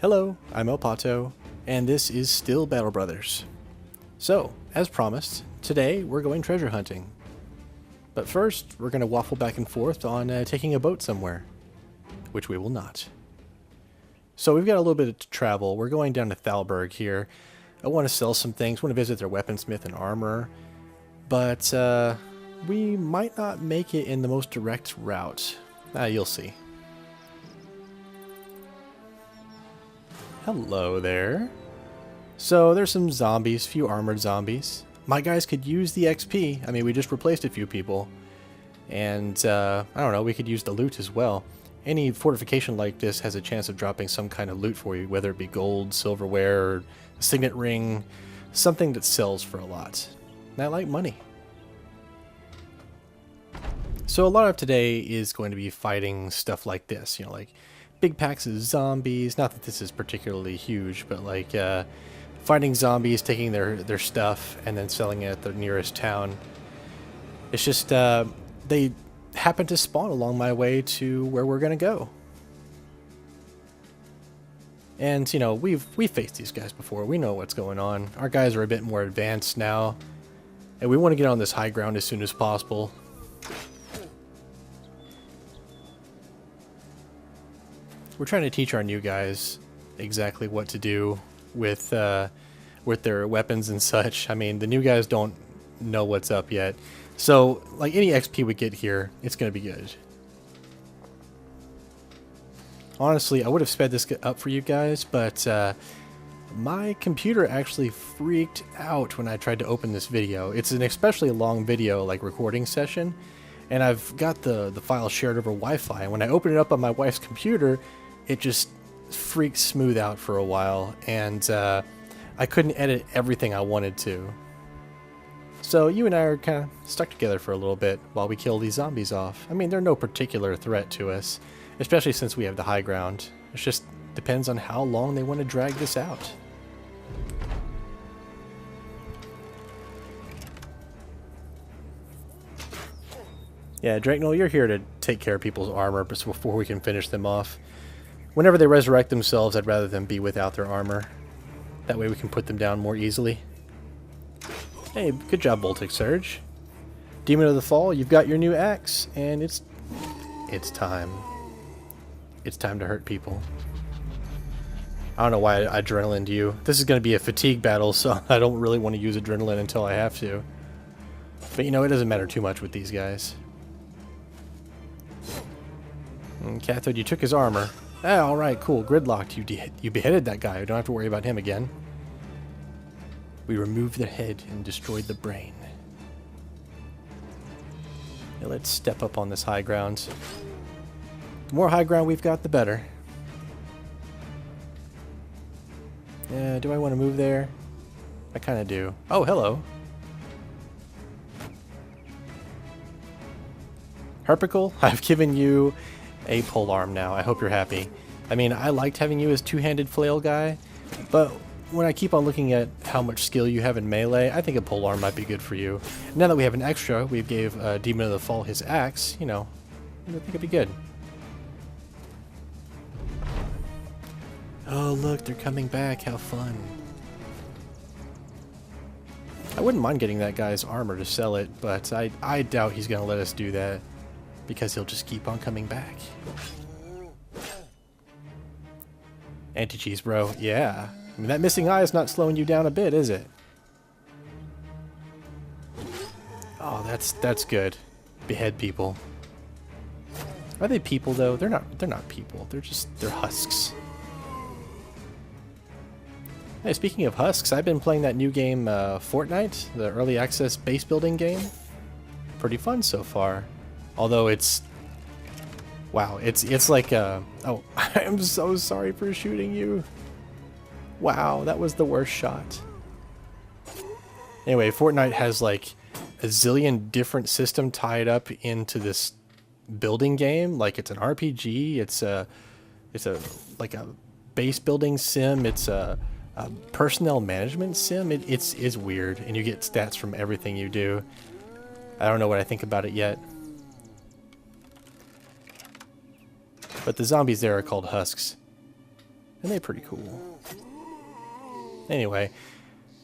Hello, I'm El Pato, and this is still Battle Brothers. So, as promised, today we're going treasure hunting. But first, we're going to waffle back and forth on taking a boat somewhere, which we will not. So we've got a little bit to travel. We're going down to Thalberg here. I want to sell some things, want to visit their weaponsmith and armor, but we might not make it in the most direct route. You'll see. Hello there. So there's some zombies, few armored zombies. My guys could use the XP. I mean, we just replaced a few people. And, I don't know, we could use the loot as well. Any fortification like this has a chance of dropping some kind of loot for you, whether it be gold, silverware, or a signet ring, something that sells for a lot. And I like money. So a lot of today is going to be fighting stuff like this, you know, like big packs of zombies. Not that this is particularly huge, but like fighting zombies, taking their stuff, and then selling it at the nearest town. It's just they happen to spawn along my way to where we're gonna go. And you know, we've faced these guys before. We know what's going on. Our guys are a bit more advanced now, and we want to get on this high ground as soon as possible. We're trying to teach our new guys exactly what to do with their weapons and such. I mean, the new guys don't know what's up yet. So, like any XP we get here, it's going to be good. Honestly, I would have sped this up for you guys, but my computer actually freaked out when I tried to open this video. It's an especially long video, like recording session, and I've got the file shared over Wi-Fi, and when I open it up on my wife's computer, it just freaked smooth out for a while, and I couldn't edit everything I wanted to. So you and I are kind of stuck together for a little bit while we kill these zombies off. I mean, they're no particular threat to us, especially since we have the high ground. It just depends on how long they want to drag this out. Yeah, Drakenoll, you're here to take care of people's armor before we can finish them off. Whenever they resurrect themselves, I'd rather them be without their armor. That way we can put them down more easily. Hey, good job, Voltic Surge. Demon of the Fall, you've got your new axe, and it's time. It's time to hurt people. I don't know why I adrenalined you. This is going to be a fatigue battle, so I don't really want to use adrenaline until I have to. But you know, it doesn't matter too much with these guys. And Cathode, you took his armor. Ah, alright, cool. Gridlocked. You beheaded that guy. You don't have to worry about him again. We removed the head and destroyed the brain. Now let's step up on this high ground. The more high ground we've got, the better. Yeah, do I want to move there? I kind of do. Oh, hello. Herpical, I've given you a polearm now. I hope you're happy. I mean, I liked having you as two-handed flail guy, but when I keep on looking at how much skill you have in melee, I think a polearm might be good for you. Now that we have an extra, we gave Demon of the Fall his axe, you know, I think it'd be good. Oh look, they're coming back, how fun. I wouldn't mind getting that guy's armor to sell it, but I doubt he's going to let us do that, because he'll just keep on coming back. Anti-cheese, bro. Yeah. I mean, that missing eye is not slowing you down a bit, is it? Oh, that's good. Behead people. Are they people though? They're not people. They're husks. Hey, speaking of husks, I've been playing that new game Fortnite, the early access base building game. Pretty fun so far. Although it's wow, it's like oh, I'm so sorry for shooting you. Wow, that was the worst shot. Anyway, Fortnite has like a zillion different system tied up into this building game. Like it's an RPG, it's like a base building sim, it's a personnel management sim. It's weird, and you get stats from everything you do. I don't know what I think about it yet. But the zombies there are called husks. And they're pretty cool. Anyway,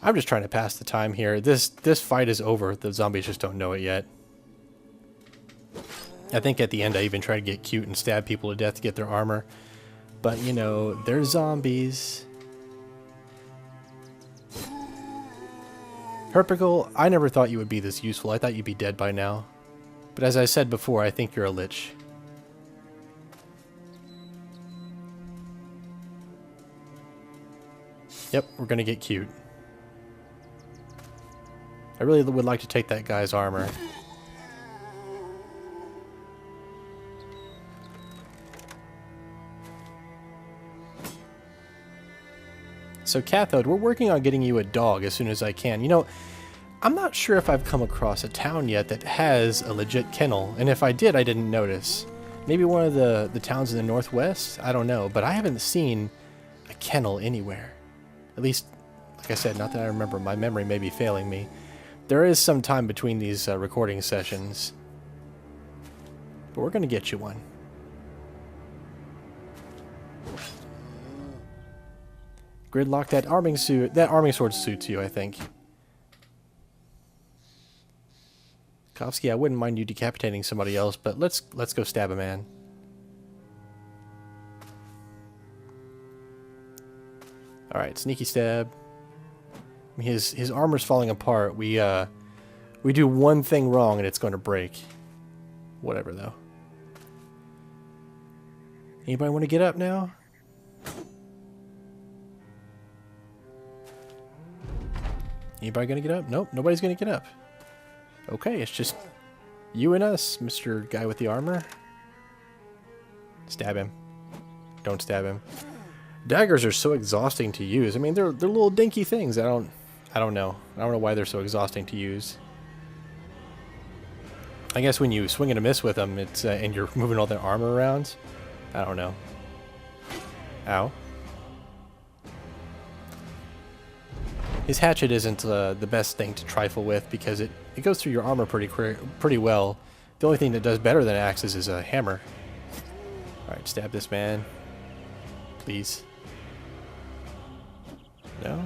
I'm just trying to pass the time here. This fight is over. The zombies just don't know it yet. I think at the end I even try to get cute and stab people to death to get their armor. But, you know, they're zombies. Herpical, I never thought you would be this useful. I thought you'd be dead by now. But as I said before, I think you're a lich. Yep, we're gonna get cute. I really would like to take that guy's armor. So Cathode, we're working on getting you a dog as soon as I can. You know, I'm not sure if I've come across a town yet that has a legit kennel, and if I did, I didn't notice. Maybe one of the towns in the northwest? I don't know, but I haven't seen a kennel anywhere. At least, like I said, not that I remember. My memory may be failing me. There is some time between these recording sessions. But we're going to get you one. Gridlock, that arming sword suits you, I think. Kovsky, I wouldn't mind you decapitating somebody else, but let's go stab a man. Alright, sneaky stab. His armor's falling apart. We do one thing wrong and it's going to break. Whatever, though. Anybody want to get up now? Anybody gonna get up? Nope, nobody's gonna get up. Okay, it's just you and us, Mr. Guy with the armor. Stab him. Don't stab him. Daggers are so exhausting to use. I mean, they're little dinky things. I don't know. I don't know why they're so exhausting to use. I guess when you swing and a miss with them, it's and you're moving all their armor around. I don't know. Ow. His hatchet isn't the best thing to trifle with because it goes through your armor pretty well. The only thing that does better than axes is a hammer. Alright, stab this man. Please. No?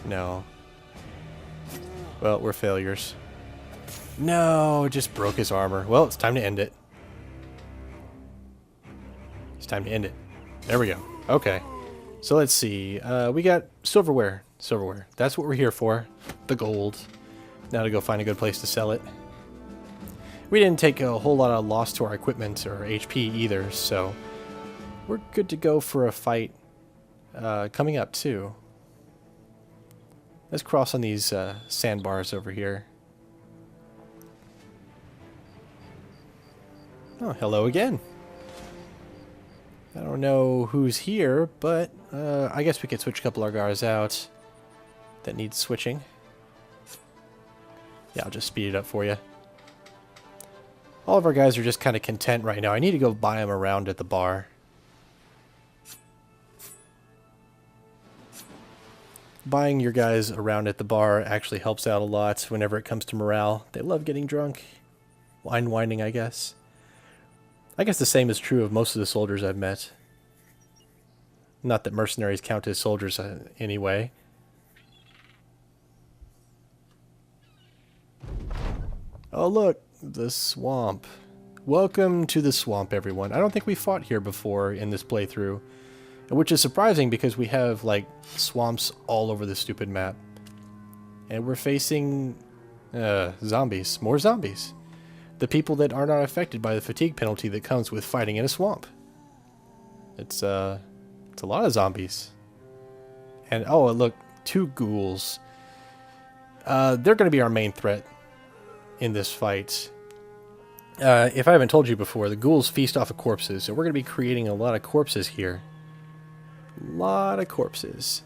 No. Well, we're failures. No, it just broke his armor. Well, it's time to end it. It's time to end it. There we go. Okay. So let's see. We got silverware. Silverware. That's what we're here for. The gold. Now to go find a good place to sell it. We didn't take a whole lot of loss to our equipment or HP either, so we're good to go for a fight coming up too. Let's cross on these sandbars over here. Oh, hello again. I don't know who's here, but I guess we could switch a couple of our guards out that needs switching. Yeah, I'll just speed it up for you. All of our guys are just kind of content right now. I need to go buy them around at the bar. Buying your guys around at the bar actually helps out a lot whenever it comes to morale. They love getting drunk. Winding, I guess. I guess the same is true of most of the soldiers I've met. Not that mercenaries count as soldiers anyway. Oh look, the swamp. Welcome to the swamp, everyone. I don't think we fought here before in this playthrough. Which is surprising because we have, like, swamps all over the stupid map. And we're facing zombies. More zombies. The people that are not affected by the fatigue penalty that comes with fighting in a swamp. It's a lot of zombies. And, oh, look, 2 ghouls. They're going to be our main threat in this fight. If I haven't told you before, the ghouls feast off of corpses, so we're going to be creating a lot of corpses here. A lot of corpses.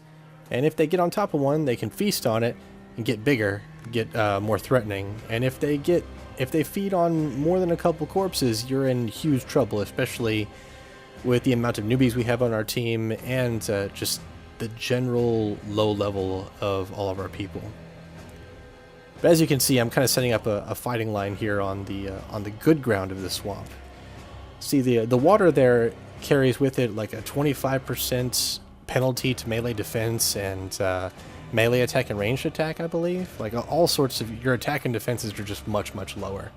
And if they get on top of one, they can feast on it and get bigger, get more threatening. And if they feed on more than a couple corpses, you're in huge trouble, especially with the amount of newbies we have on our team and just the general low level of all of our people. But as you can see, I'm kind of setting up a fighting line here on the good ground of the swamp. See, the water there carries with it like a 25% penalty to melee defense and melee attack and ranged attack, I believe. Like all sorts of your attack and defenses are just much lower.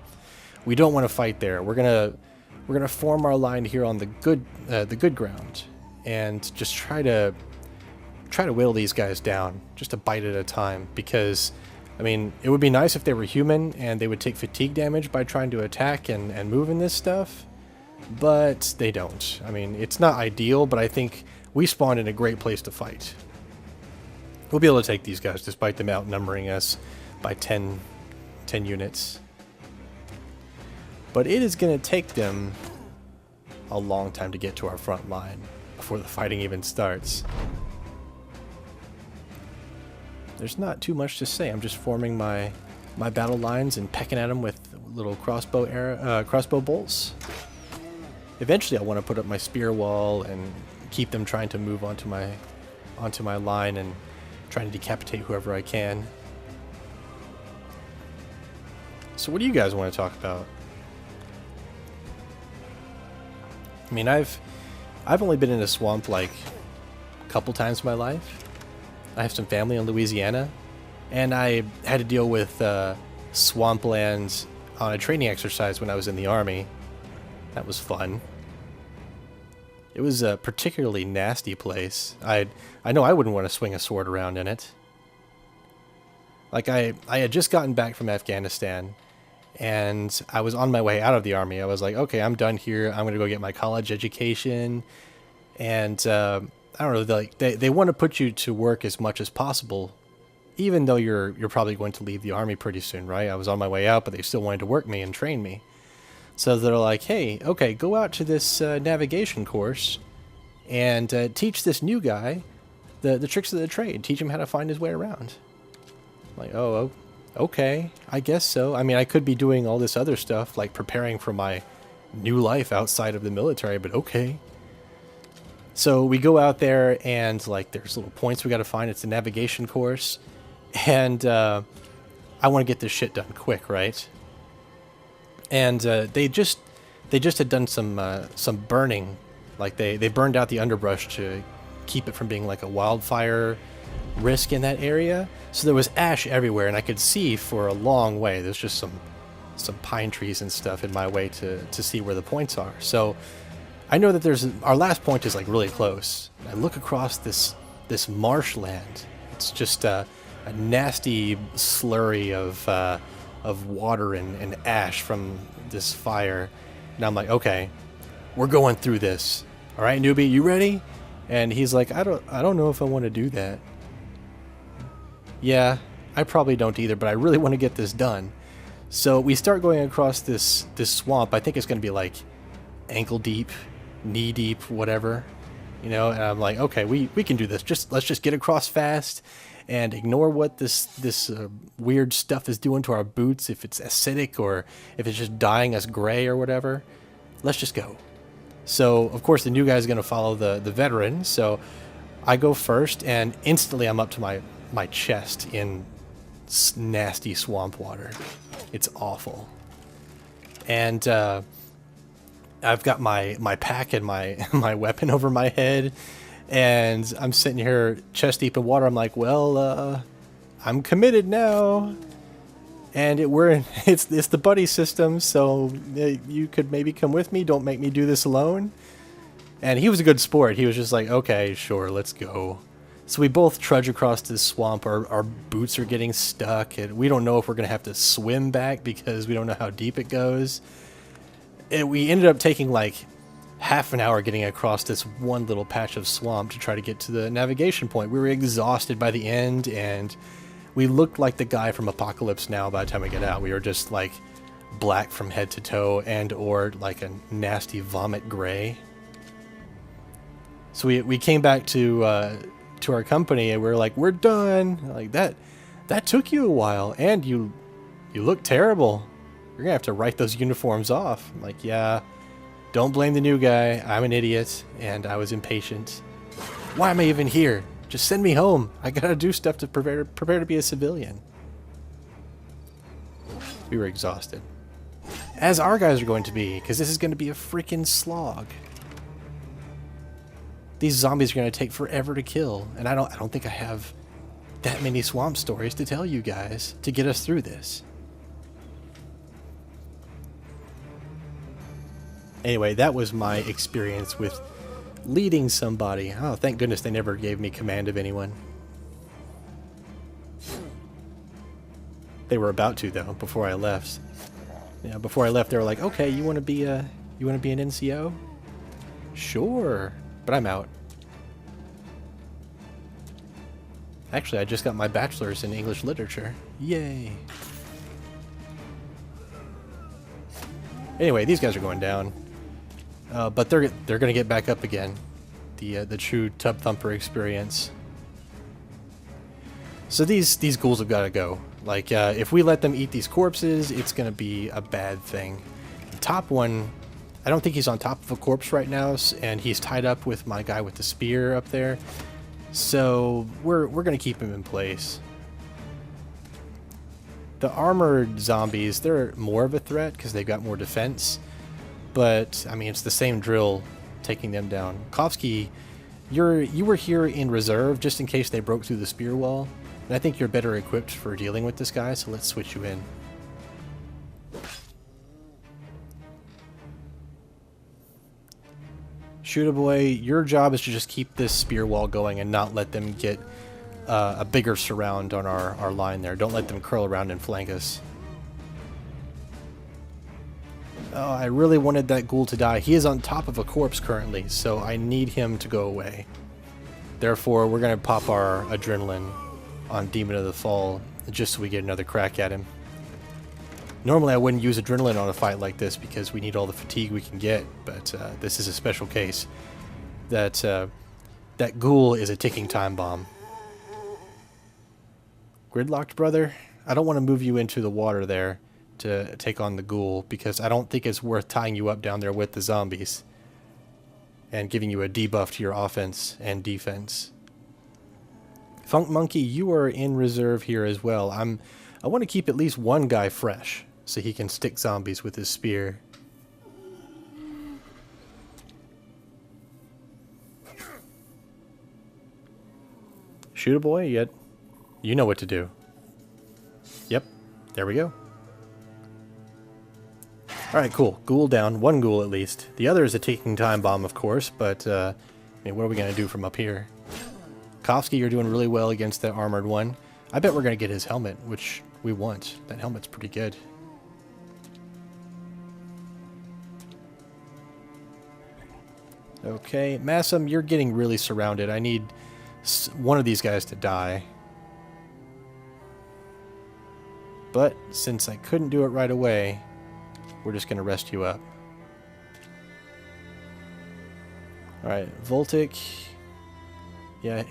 We don't want to fight there. We're gonna form our line here on the good ground and just try to whittle these guys down just a bite at a time, because I mean, it would be nice if they were human and they would take fatigue damage by trying to attack and move in this stuff, but they don't. I mean, it's not ideal, but I think we spawned in a great place to fight. We'll be able to take these guys despite them outnumbering us by 10 units. But it is going to take them a long time to get to our front line before the fighting even starts. There's not too much to say. I'm just forming my battle lines and pecking at them with little crossbow bolts. Eventually I want to put up my spear wall and keep them trying to move onto my line and trying to decapitate whoever I can. So what do you guys want to talk about? I mean, I've only been in a swamp like a couple times in my life. I have some family in Louisiana, and I had to deal with swamplands on a training exercise when I was in the Army. That was fun. It was a particularly nasty place. I know I wouldn't want to swing a sword around in it. Like, I had just gotten back from Afghanistan, and I was on my way out of the Army. I was like, okay, I'm done here. I'm going to go get my college education, and I don't know, they want to put you to work as much as possible, even though you're probably going to leave the Army pretty soon, right? I was on my way out, but they still wanted to work me and train me. So they're like, hey, okay, go out to this navigation course and teach this new guy the tricks of the trade. Teach him how to find his way around. I'm like, oh, okay, I guess so. I mean, I could be doing all this other stuff, like preparing for my new life outside of the military, but okay. So we go out there, and like there's little points we got to find. It's a navigation course, and I want to get this shit done quick, right? And they just had done some burning, like they burned out the underbrush to keep it from being like a wildfire risk in that area. So there was ash everywhere, and I could see for a long way. There's just some pine trees and stuff in my way to see where the points are. So I know that our last point is like really close. I look across this marshland. It's just a nasty slurry of water and ash from this fire. And I'm like, okay, we're going through this. All right, newbie, you ready? And he's like, I don't know if I want to do that. Yeah, I probably don't either, but I really want to get this done. So we start going across this swamp. I think it's going to be like ankle deep, knee deep, whatever, you know. And I'm like, okay, we can do this. Let's just get across fast and ignore what this weird stuff is doing to our boots, if it's acidic or if it's just dyeing us gray or whatever. Let's just go. So of course the new guy's going to follow the veteran. So I go first, and instantly I'm up to my chest in nasty swamp water. It's awful. And I've got my pack and my weapon over my head, and I'm sitting here chest deep in water. I'm like, well, I'm committed now, and it's the buddy system, so you could maybe come with me. Don't make me do this alone. And he was a good sport. He was just like, okay, sure, let's go. So we both trudge across this swamp. Our boots are getting stuck, and we don't know if we're going to have to swim back because we don't know how deep it goes. And we ended up taking like half an hour getting across this one little patch of swamp to try to get to the navigation point. We were exhausted by the end, and we looked like the guy from Apocalypse Now by the time we get out. We were just like black from head to toe, and or like a nasty vomit gray. So we came back to our company, and we were like, we're done. Like, that took you a while, and you look terrible. You're gonna have to write those uniforms off. I'm like, yeah, don't blame the new guy. I'm an idiot, and I was impatient. Why am I even here? Just send me home. I gotta do stuff to prepare to be a civilian. We were exhausted, as our guys are going to be, because this is going to be a freaking slog. these zombies are going to take forever to kill, and I don't think I have that many swamp stories to tell you guys to get us through this. Anyway, that was my experience with leading somebody. Oh, thank goodness they never gave me command of anyone. They were about to, though, before I left. Yeah, before I left, they were like, "Okay, you want to be an NCO?" Sure, but I'm out. Actually, I just got my bachelor's in English literature. Yay! Anyway, these guys are going down, but they're gonna get back up again. The true tub thumper experience. So these ghouls have got to go. Like, if we let them eat these corpses, it's going to be a bad thing. The top one, I don't think he's on top of a corpse right now, and he's tied up with my guy with the spear up there. So we're going to keep him in place. The armored zombies, they're more of a threat because they've got more defense. But, I mean, it's the same drill taking them down. Kovsky, you were here in reserve just in case they broke through the spear wall. And I think you're better equipped for dealing with this guy, so let's switch you in. Shooter boy, your job is to just keep this spear wall going and not let them get a bigger surround on our line there. Don't let them curl around and flank us. Oh, I really wanted that ghoul to die. He is on top of a corpse currently, so I need him to go away. Therefore, we're going to pop our adrenaline on Demon of the Fall, just so we get another crack at him. Normally I wouldn't use adrenaline on a fight like this because we need all the fatigue we can get, but this is a special case. That ghoul is a ticking time bomb. Gridlocked brother, I don't want to move you into the water there to take on the ghoul because I don't think it's worth tying you up down there with the zombies and giving you a debuff to your offense and defense. Funk Monkey, you are in reserve here as well. I want to keep at least one guy fresh so he can stick zombies with his spear. Shooter boy, you know what to do. Yep, there we go. Alright, cool. Ghoul down. One ghoul at least. The other is a ticking time bomb, of course, but I mean, what are we going to do from up here? Kovsky, you're doing really well against that armored one. I bet we're going to get his helmet, which we want. That helmet's pretty good. Okay, Massam, you're getting really surrounded. I need one of these guys to die. But since I couldn't do it right away, we're just going to rest you up. Alright, Voltic. Yeah.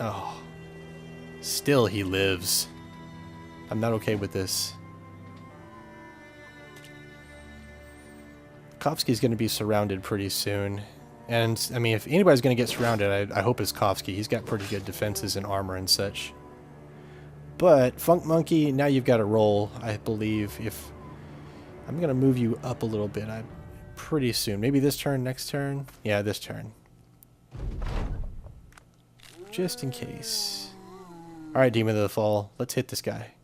Oh. Still he lives. I'm not okay with this. Kovsky's going to be surrounded pretty soon. And, I mean, if anybody's going to get surrounded, I hope it's Kovsky. He's got pretty good defenses and armor and such. But, Funk Monkey, now you've got to roll, I believe. If I'm going to move you up a little bit pretty soon. Maybe this turn, next turn? Yeah, this turn. Just in case. Alright, Demon of the Fall. Let's hit this guy.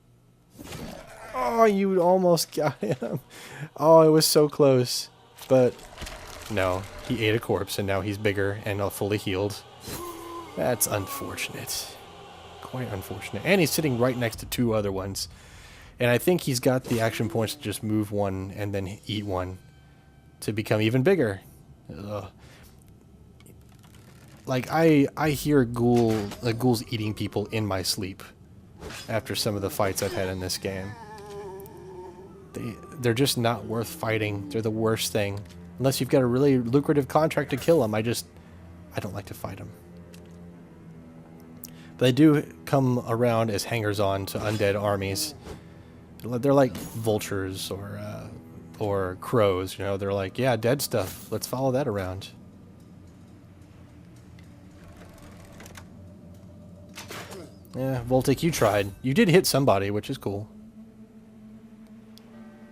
Oh, you almost got him. Oh, it was so close. But, no. He ate a corpse, and now he's bigger and fully healed. That's unfortunate. Quite unfortunate. And he's sitting right next to two other ones. And I think he's got the action points to just move one and then eat one to become even bigger. Ugh. Like, I hear ghouls eating people in my sleep after some of the fights I've had in this game. They're just not worth fighting. They're the worst thing. Unless you've got a really lucrative contract to kill them, I don't like to fight them. But they do come around as hangers-on to undead armies. They're like vultures or crows, you know. They're like, yeah, dead stuff. Let's follow that around. Yeah, Voltic, you tried. You did hit somebody, which is cool.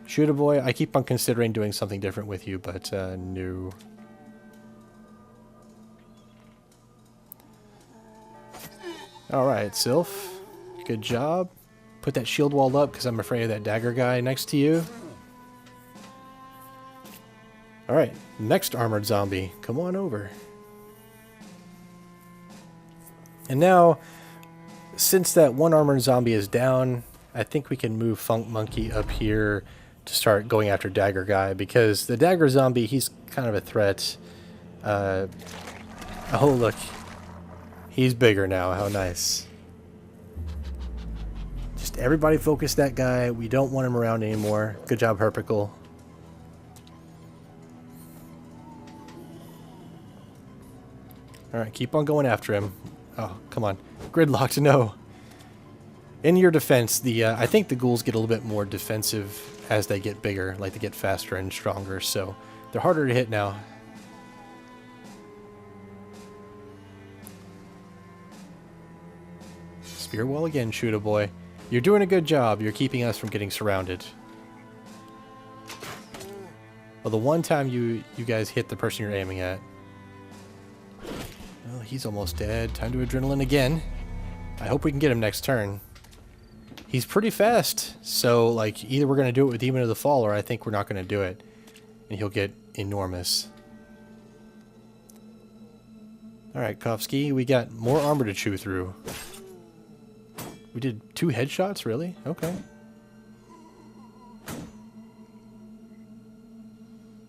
Shooter boy, I keep on considering doing something different with you, but no. Alright, Sylph. Good job. Put that shield wall up because I'm afraid of that dagger guy next to you. Alright, next armored zombie. Come on over. And now, since that one armored zombie is down, I think we can move Funk Monkey up here to start going after Dagger Guy, because the Dagger Zombie, he's kind of a threat. Oh, look. He's bigger now. How nice. Just everybody focus that guy. We don't want him around anymore. Good job, Herpicle. Alright, keep on going after him. Oh, come on. Gridlocked, no. In your defense, I think the ghouls get a little bit more defensive as they get bigger, like they get faster and stronger, so they're harder to hit now. Spear wall again, Shooter Boy. You're doing a good job. You're keeping us from getting surrounded. Well, the one time you guys hit the person you're aiming at. Well, he's almost dead. Time to adrenaline again. I hope we can get him next turn. He's pretty fast, so like either we're going to do it with Demon of the Fall, or I think we're not going to do it. And he'll get enormous. Alright, Kovsky, we got more armor to chew through. We did 2 headshots, really? Okay.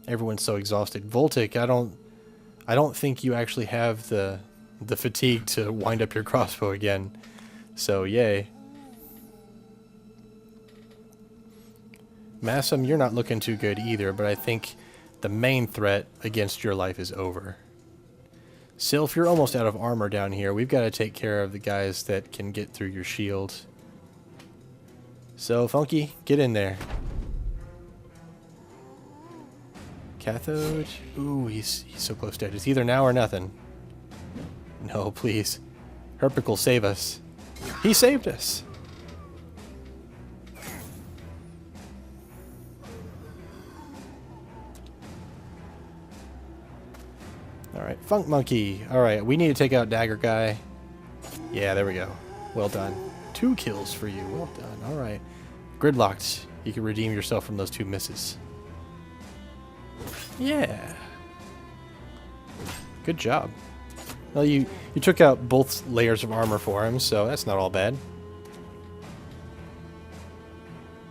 Everyone's so exhausted. Voltic, I don't think you actually have the fatigue to wind up your crossbow again. So, yay. Massam, you're not looking too good either, but I think the main threat against your life is over. Sylph, you're almost out of armor down here. We've got to take care of the guys that can get through your shield. So, Funky, get in there. Cathode. Ooh, he's so close to it. It's either now or nothing. No, please. Herpicle, save us. He saved us. Alright, Funk Monkey. Alright, we need to take out Dagger Guy. Yeah, there we go. Well done. 2 kills for you. Well done. Alright. Gridlocked. You can redeem yourself from those 2 misses. Yeah. Good job. Well, you took out both layers of armor for him, so that's not all bad.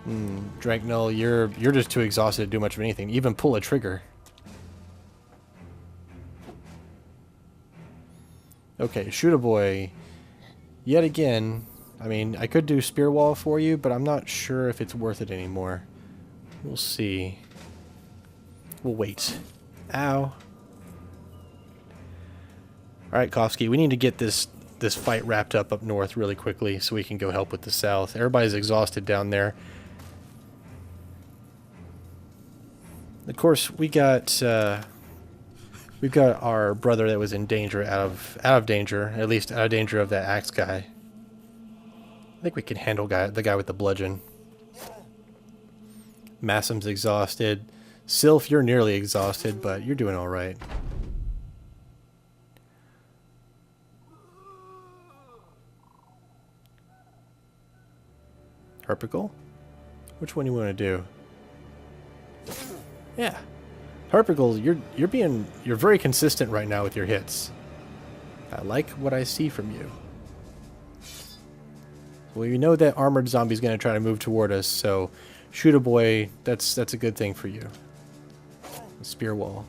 Dranknull, you're just too exhausted to do much of anything. Even pull a trigger. Okay, Shooter Boy. Yet again, I mean, I could do Spear Wall for you, but I'm not sure if it's worth it anymore. We'll see. We'll wait. Ow. Alright, Kovsky, we need to get this fight wrapped up north really quickly so we can go help with the south. Everybody's exhausted down there. Of course, we've got our brother that was in danger, out of danger, at least out of danger of that axe guy. I think we can handle the guy with the bludgeon. Massam's exhausted. Sylph, you're nearly exhausted, but you're doing all right. Herpicle? Which one do you want to do? Yeah. Herpicle, you're very consistent right now with your hits. I like what I see from you. Well, you know that armored zombie's going to try to move toward us, so Shooter Boy, that's a good thing for you. Spear Wall.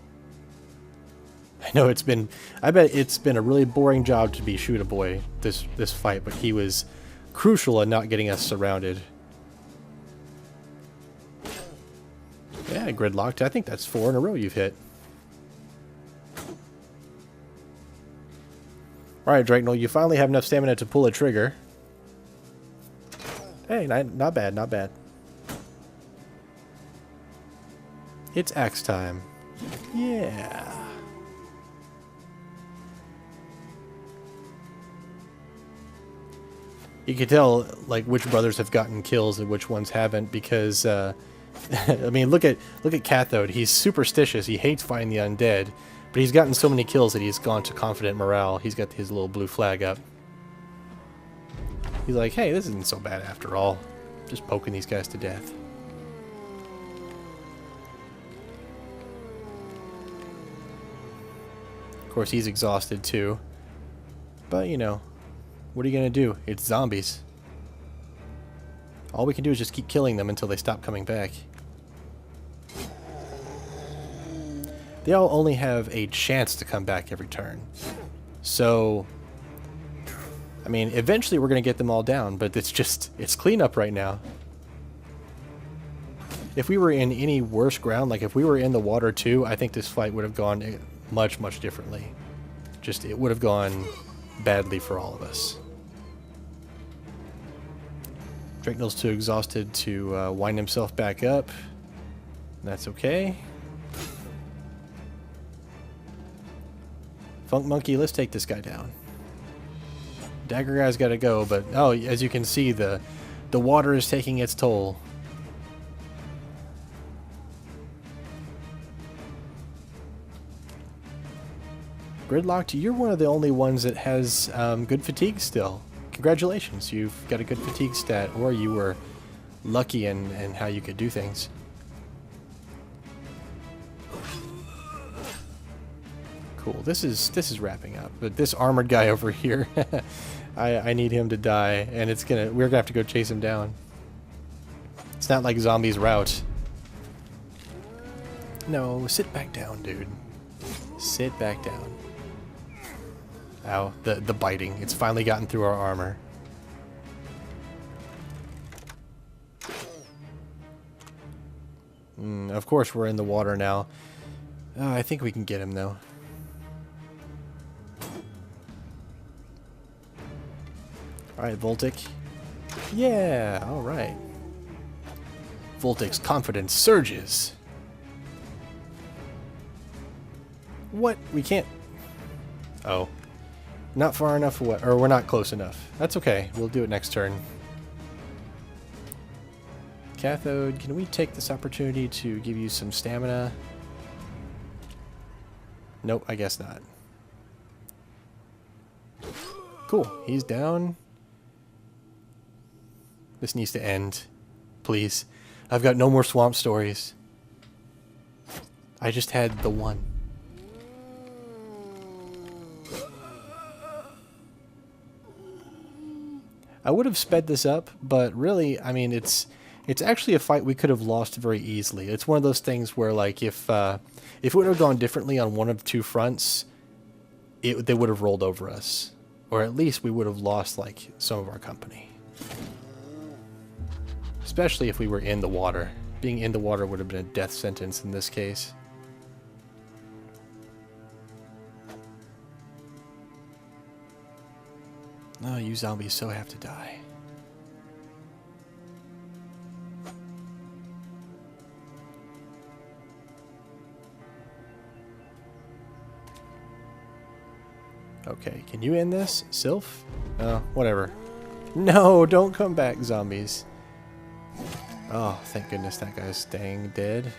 I know I bet it's been a really boring job to be Shooter Boy this fight, but he was crucial in not getting us surrounded. Yeah, Gridlocked. I think that's 4 in a row you've hit. Alright, Drakenol, you finally have enough stamina to pull a trigger. Hey, not bad, not bad. It's axe time. Yeah. You can tell, like, which brothers have gotten kills and which ones haven't, because, I mean, look at Cathode. He's superstitious. He hates fighting the undead, but he's gotten so many kills that he's gone to confident morale. He's got his little blue flag up. He's like, hey, this isn't so bad after all. Just poking these guys to death. Of course, he's exhausted too. But, you know, what are you going to do? It's zombies. All we can do is just keep killing them until they stop coming back. They all only have a chance to come back every turn. So, I mean, eventually we're going to get them all down, but it's cleanup right now. If we were in any worse ground, like if we were in the water too, I think this fight would have gone much, much differently. Just, it would have gone badly for all of us. Draknell's too exhausted to wind himself back up. That's okay. Funk Monkey, let's take this guy down. Dagger guy's got to go, but oh, as you can see, the water is taking its toll. Gridlocked, you're one of the only ones that has good fatigue still. Congratulations, you've got a good fatigue stat, or you were lucky in how you could do things. Cool. This is wrapping up, but this armored guy over here, I need him to die, and we're gonna have to go chase him down. It's not like zombies rout. No, sit back down, dude. Sit back down. Ow, the biting. It's finally gotten through our armor. Of course we're in the water now. I think we can get him though. Alright, Voltic. Yeah, alright. Voltic's confidence surges. What? We can't... Oh. Not far enough away, or we're not close enough. That's okay. We'll do it next turn. Cathode, can we take this opportunity to give you some stamina? Nope, I guess not. Cool. He's down. This needs to end. Please. I've got no more swamp stories. I just had the one. I would have sped this up, but really, I mean, it's actually a fight we could have lost very easily. It's one of those things where, like, if it would have gone differently on one of two fronts, they would have rolled over us. Or at least we would have lost, like, some of our company. Especially if we were in the water. Being in the water would have been a death sentence in this case. Oh, you zombies so have to die. Okay, can you end this, Sylph? Whatever. No, don't come back, zombies. Oh, thank goodness that guy's staying dead.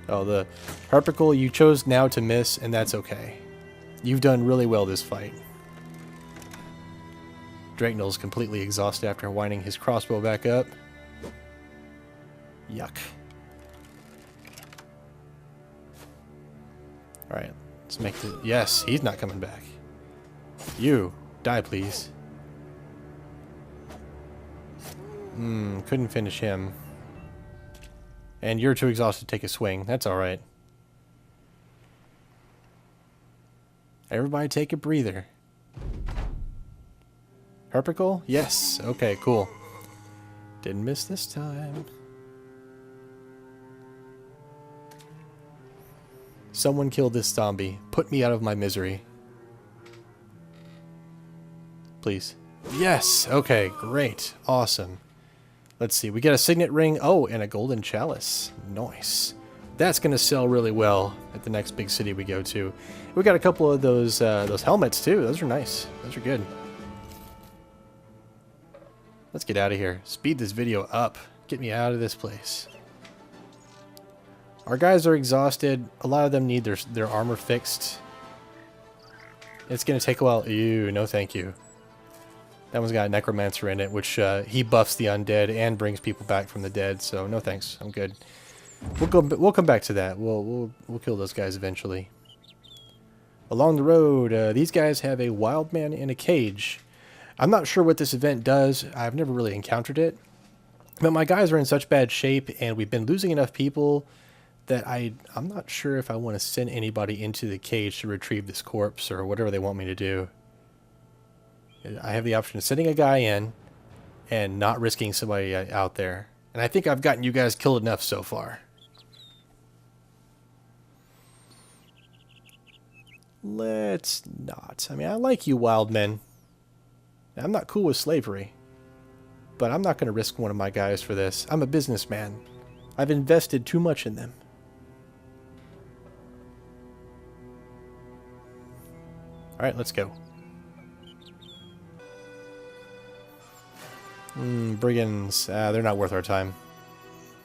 Oh, the Harpicle, you chose now to miss, and that's okay. You've done really well this fight. Draknell's completely exhausted after winding his crossbow back up. Yuck. Alright, let's make the... Yes, he's not coming back. You, die please. Couldn't finish him. And you're too exhausted to take a swing. That's alright. Everybody take a breather. Harpicle? Yes. Okay, cool. Didn't miss this time. Someone kill this zombie. Put me out of my misery. Please. Yes! Okay, great. Awesome. Let's see. We get a signet ring. Oh, and a golden chalice. Nice. That's going to sell really well at the next big city we go to. We got a couple of those helmets, too. Those are nice. Those are good. Let's get out of here. Speed this video up. Get me out of this place. Our guys are exhausted. A lot of them need their armor fixed. It's going to take a while. Ew, no thank you. That one's got a necromancer in it, which he buffs the undead and brings people back from the dead. So no thanks, I'm good. We'll come back to that. We'll kill those guys eventually. Along the road, these guys have a wild man in a cage. I'm not sure what this event does. I've never really encountered it. But my guys are in such bad shape, and we've been losing enough people that I'm not sure if I want to send anybody into the cage to retrieve this corpse or whatever they want me to do. I have the option of sending a guy in and not risking somebody out there. And I think I've gotten you guys killed enough so far. Let's not. I mean, I like you wild men. I'm not cool with slavery. But I'm not going to risk one of my guys for this. I'm a businessman. I've invested too much in them. Alright, let's go. Brigands. They're not worth our time.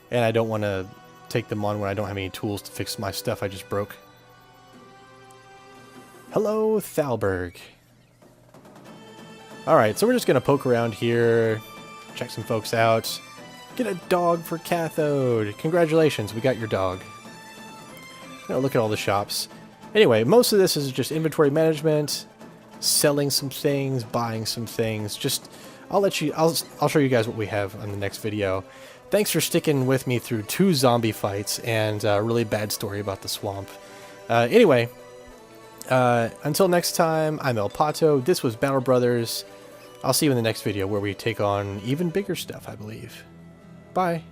And I don't want to take them on when I don't have any tools to fix my stuff I just broke. Hello, Thalberg. Alright, so we're just going to poke around here, check some folks out, get a dog for Cathode. Congratulations, we got your dog. Look at all the shops. Anyway, most of this is just inventory management, selling some things, buying some things. Just, I'll show you guys what we have on the next video. Thanks for sticking with me through 2 zombie fights and a really bad story about the swamp. Anyway, until next time, I'm El Pato. This was Battle Brothers. I'll see you in the next video where we take on even bigger stuff, I believe. Bye.